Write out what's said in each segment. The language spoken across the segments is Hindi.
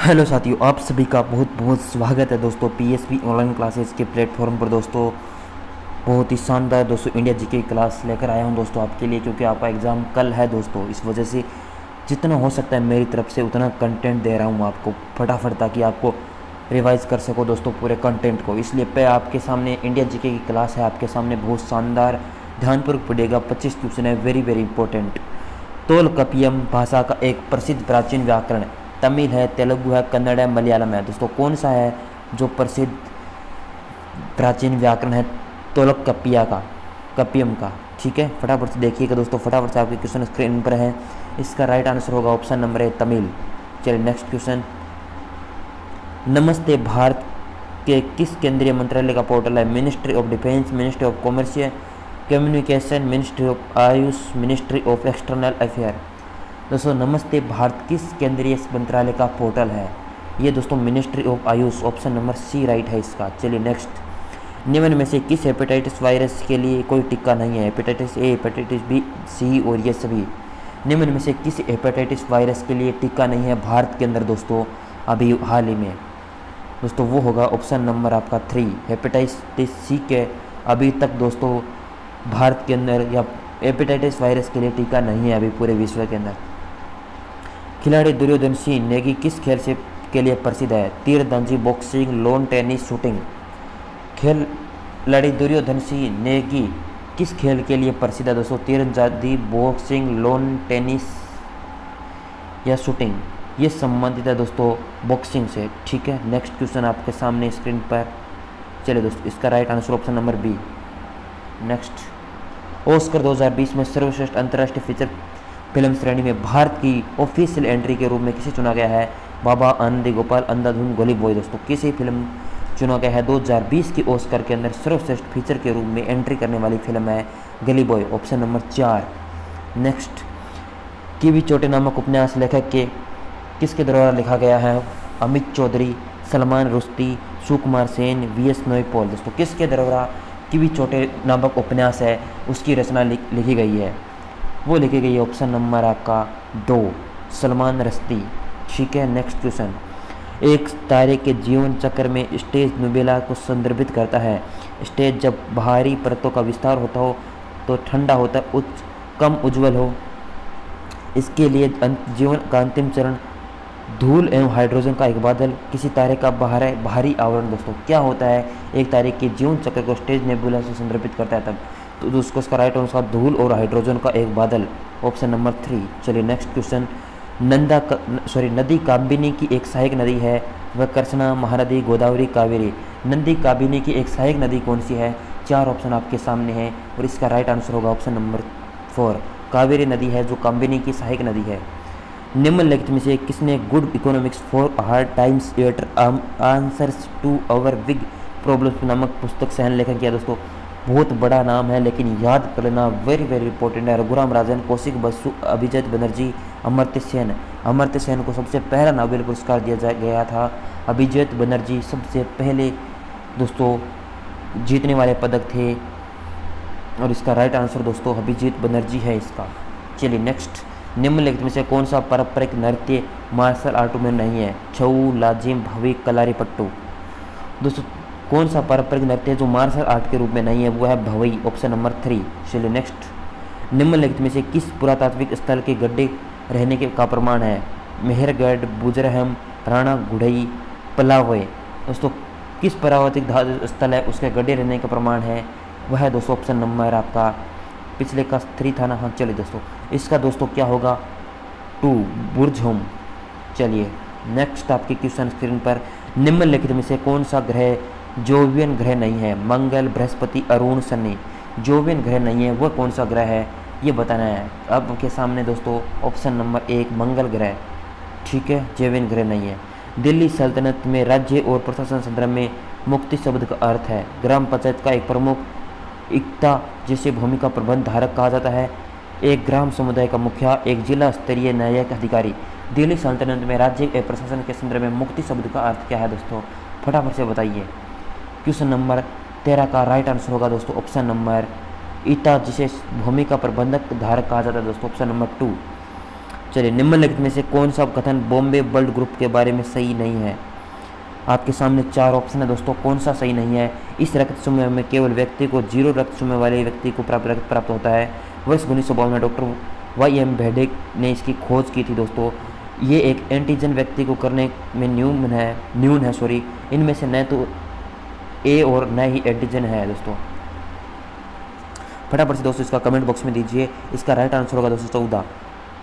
हेलो साथियों, आप सभी का बहुत बहुत स्वागत है दोस्तों पीएसपी ऑनलाइन क्लासेस के प्लेटफॉर्म पर। दोस्तों बहुत ही शानदार दोस्तों इंडिया जीके की क्लास लेकर आया हूं दोस्तों आपके लिए, क्योंकि आपका एग्ज़ाम कल है दोस्तों। इस वजह से जितना हो सकता है मेरी तरफ से उतना कंटेंट दे रहा हूं आपको फटाफट, ताकि आपको रिवाइज कर सको दोस्तों पूरे कंटेंट को। इसलिए पे आपके सामने इंडिया जीके की क्लास है, आपके सामने बहुत शानदार, ध्यानपूर्वक पढ़िएगा। 25 क्वेश्चन है, वेरी वेरी इंपॉर्टेंट। तोलकपियम भाषा का एक प्रसिद्ध प्राचीन व्याकरण तमिल है, तेलुगु है, कन्नड़ है, मलयालम है। दोस्तों कौन सा है जो प्रसिद्ध प्राचीन व्याकरण है तोलकपिया का, कपियम का? ठीक है, फटाफट से देखिएगा दोस्तों, फटाफट से आपके क्वेश्चन स्क्रीन पर है। इसका राइट आंसर होगा ऑप्शन नंबर ए, तमिल। चलिए नेक्स्ट क्वेश्चन। नमस्ते भारत के किस केंद्रीय मंत्रालय का पोर्टल है? Ministry of defence, ministry of commerce, communication, ministry of Ayush, ministry of external affair. दोस्तों नमस्ते भारत किस केंद्रीय मंत्रालय का पोर्टल है? ये दोस्तों ministry of AYUSH, option number C right है इसका। चलिए नेक्स्ट। निम्न में से किस हेपेटाइटिस वायरस के लिए कोई टीका नहीं है? हेपेटाइटिस ए, हेपेटाइटिस बी, सी और ये सभी। निम्न में से किस हेपेटाइटिस वायरस के लिए टीका नहीं है भारत के अंदर दोस्तों अभी हाल ही में? दोस्तों वो होगा ऑप्शन नंबर आपका 3, हेपेटाइटिस सी के अभी तक दोस्तों भारत के अंदर या हेपेटाइटिस वायरस के लिए टीका नहीं है अभी पूरे विश्व के अंदर। खिलाड़ी दुर्योधन सिंह नेगी किस खेल से के लिए प्रसिद्ध है? तीरंदाजी, बॉक्सिंग, लॉन टेनिस, शूटिंग। खिलाड़ी दुर्योधन सिंह नेगी किस खेल के लिए प्रसिद्ध है दोस्तों? तीरंदाजी, बॉक्सिंग, लॉन टेनिस या शूटिंग। ये संबंधित है दोस्तों बॉक्सिंग से। ठीक है, नेक्स्ट क्वेश्चन आपके सामने स्क्रीन पर। चलिए दोस्तों इसका right answer option number B. Next. Oscar 2020 में सर्वश्रेष्ठ अंतर्राष्ट्रीय फीचर फिल्म श्रेणी में भारत की ऑफिशियल एंट्री के रूप में किसे चुना गया है? बाबा, आनंदी गोपाल, अंधाधुन, गोली बॉय। दोस्तों किसी फिल्म चुना गया है 2020 की ऑस्कर के अंदर सर्वश्रेष्ठ फीचर के रूप में एंट्री करने वाली फिल्म है गली boy, option number 4। Next. Kiwi चोटे नामक उपन्यास लेखक के किसके द्वारा लिखा गया है? अमित चौधरी, सलमान रुश्दी, सुकुमार सेन, वीएस नोईपॉल। दोस्तों किसके द्वारा कीवी चोटे नामक उपन्यास है उसकी रचना लिखी गई है? वो लिखी गई है ऑप्शन नंबर आपका 2, सलमान रुश्दी। ठीक है, नेक्स्ट क्वेश्चन। एक तारे के जीवन चक्र में स्टेज नुबेला को संदर्भित करता है। स्टेज जब बाहरी परतों का विस्तार होता हो तो ठंडा होता है, उच्च कम उज्जवल हो। इसके लिए जीवन का अंतिम चरण धूल एवं हाइड्रोजन का एक बादल, किसी तारे का बाहरी आवरण। दोस्तों क्या होता है? एक तारे के जीवन चक्र को स्टेज नेबुला से संदर्भित करता है तब, तो उसको उसका राइट आंसर धूल और हाइड्रोजन का एक बादल, ऑप्शन नंबर 3। चलिए नेक्स्ट क्वेश्चन। नदी काबिनी की एक सहायक नदी है, वह कृष्णा, महानदी, गोदावरी, कावेरी। नदी काबिनी की एक सहायक नदी कौन सी है? 4 ऑप्शन आपके सामने हैं और इसका राइट आंसर होगा ऑप्शन नंबर 4, कावेरी नदी है जो काबिनी की सहायक नदी है। निम्नलिखित में से किसने good economics for hard times at answers to our big problems नामक पुस्तक सहन लेखन किया? दोस्तों बहुत बड़ा नाम है लेकिन याद कर लेना, वेरी वेरी इंपॉर्टेंट है। रघुराम राजन, कौशिक बसु, अभिजीत बनर्जी, अमर्त्य सेन। अमर्त्य सेन को सबसे पहला नोबेल पुरस्कार दिया गया था। अभिजीत बनर्जी सबसे पहले दोस्तों जीतने वाले पदक थे और इसका राइट आंसर दोस्तों अभिजीत बनर्जी है इसका। चलिए नेक्स्ट। निम्नलिखित में से कौन सा पारंपरिक नृत्य मार्शल आर्ट में नहीं है? छऊ, लाजिम, भवी, कलारीपट्टू। दोस्तों कौन सा पारंपरिक नृत्य जो मार्शल आर्ट के रूप में नहीं है? वो है भवई, ऑप्शन नंबर 3। चलिए नेक्स्ट। निम्नलिखित में से किस पुरातात्विक स्थल के गड्ढे रहने के का प्रमाण है? मेहरगढ़, बुजरहम, राणा गुढ़ई, पलावे। दोस्तों किस पुरातात्विक स्थल है उसके गड्ढे रहने का प्रमाण है? वह है दोस्तों ऑप्शन नंबर आपका पिछले का 3 था ना। हाँ चलिए दोस्तों इसका दोस्तों क्या होगा 2, बुर्जहोम। चलिए नेक्स्ट आपके क्वेश्चन स्क्रीन पर। निम्नलिखित में से कौन सा ग्रह जोवियन ग्रह नहीं है? मंगल, बृहस्पति, अरुण, शनि। जोवियन ग्रह नहीं है वह कौन सा ग्रह है ये बताना है। अब के सामने दोस्तों ऑप्शन नंबर 1 मंगल ग्रह। ठीक है, जोवियन ग्रह नहीं है। दिल्ली सल्तनत में राज्य और प्रशासन संदर्भ में मुक्ति शब्द का अर्थ है? ग्राम पंचायत का एक प्रमुख, एकता जैसे भूमि का प्रबंध धारक कहा जाता है, एक ग्राम समुदाय का मुखिया, एक जिला स्तरीय न्यायिक अधिकारी। दिल्ली सल्तनत में राज्य के प्रशासन के संदर्भ में मुक्ति शब्द का अर्थ क्या है दोस्तों? फटाफट से बताइए। क्वेश्चन नंबर 13 का राइट आंसर होगा दोस्तों ऑप्शन नंबर ईटा, जिसे भूमि का प्रबंधक धारक कहा जाता है दोस्तों, ऑप्शन नंबर 2। चलिए, निम्नलिखित में से कौन सा कथन बॉम्बे ब्लड ग्रुप के बारे में सही नहीं है? आपके सामने 4 ऑप्शन है दोस्तों, कौन सा सही नहीं है? इस रक्त समूह में केवल व्यक्ति को 0 रक्त समूह वाले व्यक्ति को रक्त प्राप्त होता है। वर्ष 1952 में डॉक्टर वाई.एम. भेडेक ने इसकी खोज की थी दोस्तों। ये एक एंटीजन व्यक्ति को करने में न्यून है। इनमें से न तो ए और न ही एंटीजन है दोस्तों। फटाफट से दोस्तों इसका कमेंट बॉक्स में दीजिए। इसका राइट आंसर होगा दोस्तों 14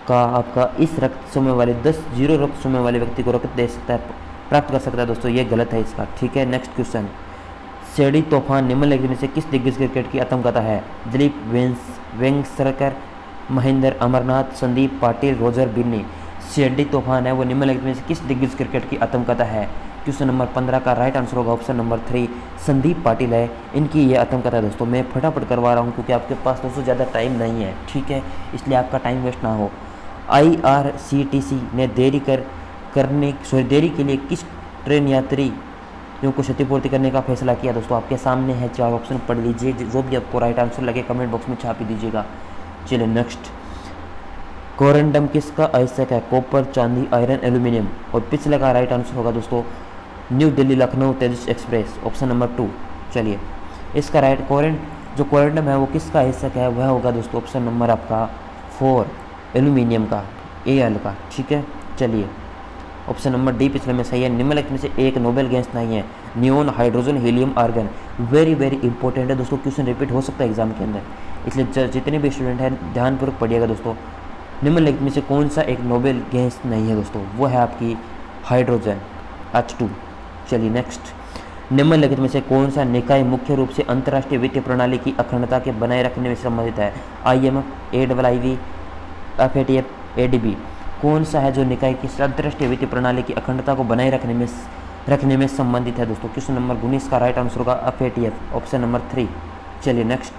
का आपका, इस रक्त समूह वाले 0 रक्त समूह वाले व्यक्ति को रक्त दे सकता है, प्राप्त कर सकता है दोस्तों। ये गलत है इसका, ठीक है। नेक्स्ट क्वेश्चन, सेडी तूफान निम्नलिखित में से किस दिग्गज क्रिकेट की आत्मकथा है? दिलीप वेंगसरकर, महेंद्र अमरनाथ, संदीप पाटिल, रोजर बिन्नी। सेडी तूफान है वो निम्नलिखित में से किस दिग्गज क्रिकेट की आत्मकथा है? क्वेश्चन नंबर 15 का राइट आंसर होगा ऑप्शन नंबर 3 संदीप पाटिल है, इनकी ये आत्मकथा है दोस्तों। मैं फटाफट करवा रहा हूँ क्योंकि आपके पास दोस्तों ज़्यादा टाइम नहीं है, ठीक है, इसलिए आपका टाइम वेस्ट ना हो। IRCTC ने देरी के लिए किस ट्रेन यात्रियों को क्षतिपूर्ति करने का फैसला किया दोस्तों? आपके सामने है 4 ऑप्शन, पढ़ लीजिए, जो भी आपको राइट आंसर लगे कमेंट बॉक्स में छाप ही दीजिएगा। चलिए नेक्स्ट, कोरंडम किसका अहिस्सक है? कॉपर, चांदी, आयरन, एल्यूमिनियम। और पिछले का राइट आंसर होगा दोस्तों न्यू दिल्ली लखनऊ तेजस एक्सप्रेस, ऑप्शन नंबर 2। चलिए, इसका जो कोरंडम है वो किसका अहिस्सक है? वह होगा दोस्तों ऑप्शन नंबर आपका 4 एल्यूमिनियम का, Al का, ठीक है। चलिए, ऑप्शन नंबर डी पिछले में सही है। निम्नलिखित में से एक नोबेल गैस नहीं है? Neon, hydrogen, helium, argon. Very important है दोस्तों, क्वेश्चन रिपीट हो सकता है एग्जाम के अंदर, इसलिए जितने भी स्टूडेंट हैं ध्यानपूर्वक पढ़िएगा दोस्तों। निम्नलिखित में से कौन सा एक नोबेल गैस नहीं है दोस्तों? वो है आपकी हाइड्रोजन, H2। चलिए नेक्स्ट, निम्नलिखित में से कौन सा निकाय मुख्य रूप से अंतर्राष्ट्रीय वित्तीय प्रणाली की अखंडता के बनाए रखने में संबंधित है? IMF, AIIB, FATF, ADB। कौन सा है जो निकाय की अंतर्राष्ट्रीय वित्तीय प्रणाली की अखंडता को बनाए रखने में संबंधित है दोस्तों? क्वेश्चन नंबर 19 का राइट आंसर होगा FATF, ऑप्शन नंबर 3। चलिए नेक्स्ट,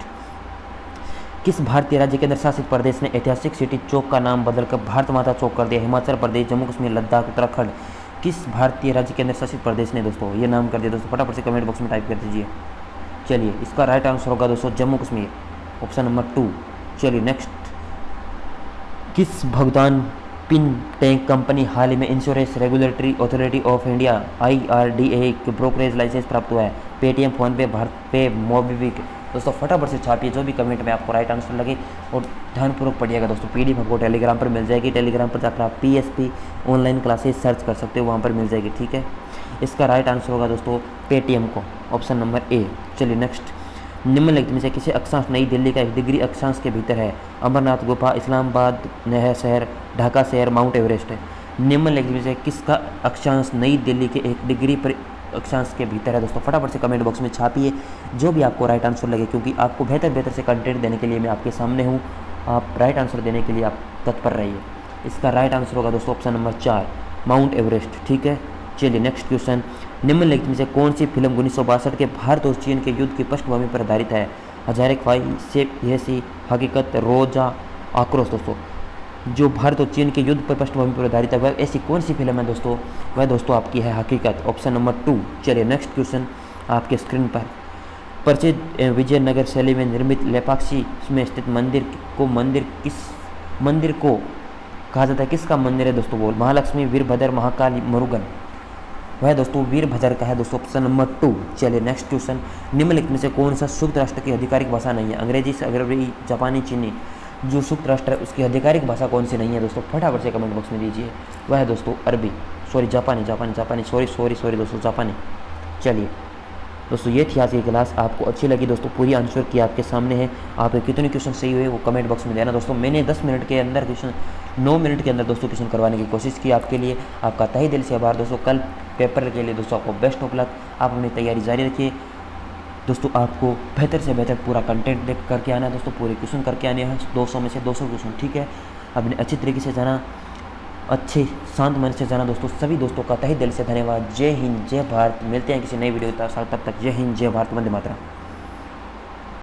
किस भारतीय राज्य केंद्र शासित प्रदेश ने ऐतिहासिक सिटी चौक का नाम बदलकर भारत माता चौक कर दिया? हिमाचल प्रदेश, जम्मू कश्मीर, लद्दाख, उत्तराखंड। किस भारतीय राज्य केंद्र शासित प्रदेश ने दोस्तों ये नाम कर दिया दोस्तों? फटाफट से कमेंट बॉक्स में टाइप कर दीजिए। चलिए, इसका राइट आंसर होगा दोस्तों जम्मू कश्मीर, ऑप्शन नंबर 2। चलिए नेक्स्ट, किस भुगतान पिन टैंक कंपनी हाल ही में insurance regulatory authority of India IRDA के ब्रोकरेज लाइसेंस प्राप्त हुआ है? पेटीएम, फोनपे, भारत पे, मोबीक्विक। दोस्तों फटाफट से छापिए जो भी कमेंट में आपको राइट आंसर लगे और ध्यानपूर्वक पढ़िएगा दोस्तों। PDF आपको टेलीग्राम पर मिल जाएगी, टेलीग्राम पर जाकर आप PSP ऑनलाइन क्लासेस सर्च कर सकते हो, वहाँ पर मिल जाएगी, ठीक है। इसका राइट आंसर होगा दोस्तों पेटीएम को, ऑप्शन नंबर A। चलिए नेक्स्ट, निम्नलिखित में से किसी अक्षांश नई दिल्ली का 1 डिग्री अक्षांश के भीतर है? अमरनाथ गुफा, इस्लामाबाद नहर शहर, ढाका शहर, माउंट एवरेस्ट है। निम्नलिखित में से किसका अक्षांश नई दिल्ली के 1 डिग्री पर अक्षांश के भीतर है दोस्तों? फटाफट से कमेंट बॉक्स में छापिए जो भी आपको राइट आंसर लगे, क्योंकि आपको बेहतर से कंटेंट देने के लिए मैं आपके सामने हूँ। आप राइट आंसर देने के लिए आप तत्पर रहिए। इसका राइट आंसर होगा दोस्तों ऑप्शन नंबर 4 माउंट एवरेस्ट, ठीक है। चलिए नेक्स्ट क्वेश्चन, निम्नलिखित में से कौन सी फिल्म 1962 के भारत और चीन के युद्ध की पृष्ठभूमि पर आधारित है? हजारे ख्वाही, सेब यसी, हकीकत, रोजा, आक्रोश। दोस्तों जो भारत और चीन के युद्ध पर पृष्ठभूमि पर आधारित है वह ऐसी कौन सी फिल्म है दोस्तों? वह दोस्तों आपकी है हकीकत, ऑप्शन नंबर 2। चलिए नेक्स्ट क्वेश्चन आपके स्क्रीन पर, परिचित विजयनगर शैली में निर्मित लेपाक्षी में स्थित मंदिर को कहा जाता है? किसका मंदिर है दोस्तों? बोल, महालक्ष्मी, वीरभद्र, महाकाली, मुरुगन। वह दोस्तों वीरभद्र का है दोस्तों, ऑप्शन नंबर 2। चलिए नेक्स्ट क्वेश्चन, निम्नलिखित में से कौन सा संयुक्त राष्ट्र की आधिकारिक भाषा नहीं है? अंग्रेजी, अरबी, जापानी, चीनी। जो संयुक्त राष्ट्र है उसकी आधिकारिक भाषा कौन सी नहीं है दोस्तों? फटाफट से कमेंट बॉक्स में दीजिए। वह है दोस्तों अरबी, जापानी दोस्तों, जापानी। चलिए दोस्तों ये थी आज की क्लास, आपको अच्छी लगी दोस्तों? पूरी आंसर की आपके सामने है, आपके कितने क्वेश्चन सही हुए वो कमेंट बॉक्स में देना दोस्तों। मैंने 10 मिनट के अंदर 9 मिनट के अंदर दोस्तों क्वेश्चन करवाने की कोशिश की आपके लिए। आपका तहे दिल से आभार दोस्तों। कल पेपर के लिए दोस्तों आपको बेस्ट ऑफ लक। आप अपनी तैयारी जारी रखिए दोस्तों। आपको बेहतर से बेहतर पूरा कंटेंट देख करके आना है दोस्तों, पूरे क्वेश्चन करके आने हैं, 200 में से 200 क्वेश्चन, ठीक है। अपने अच्छी तरीके से जाना, अच्छे शांत मन से जाना दोस्तों। सभी दोस्तों का तहे दिल से धन्यवाद। जय हिंद, जय भारत। मिलते हैं किसी नई वीडियो के साथ, तब तक जय हिंद, जय भारत, वंदे मातरम।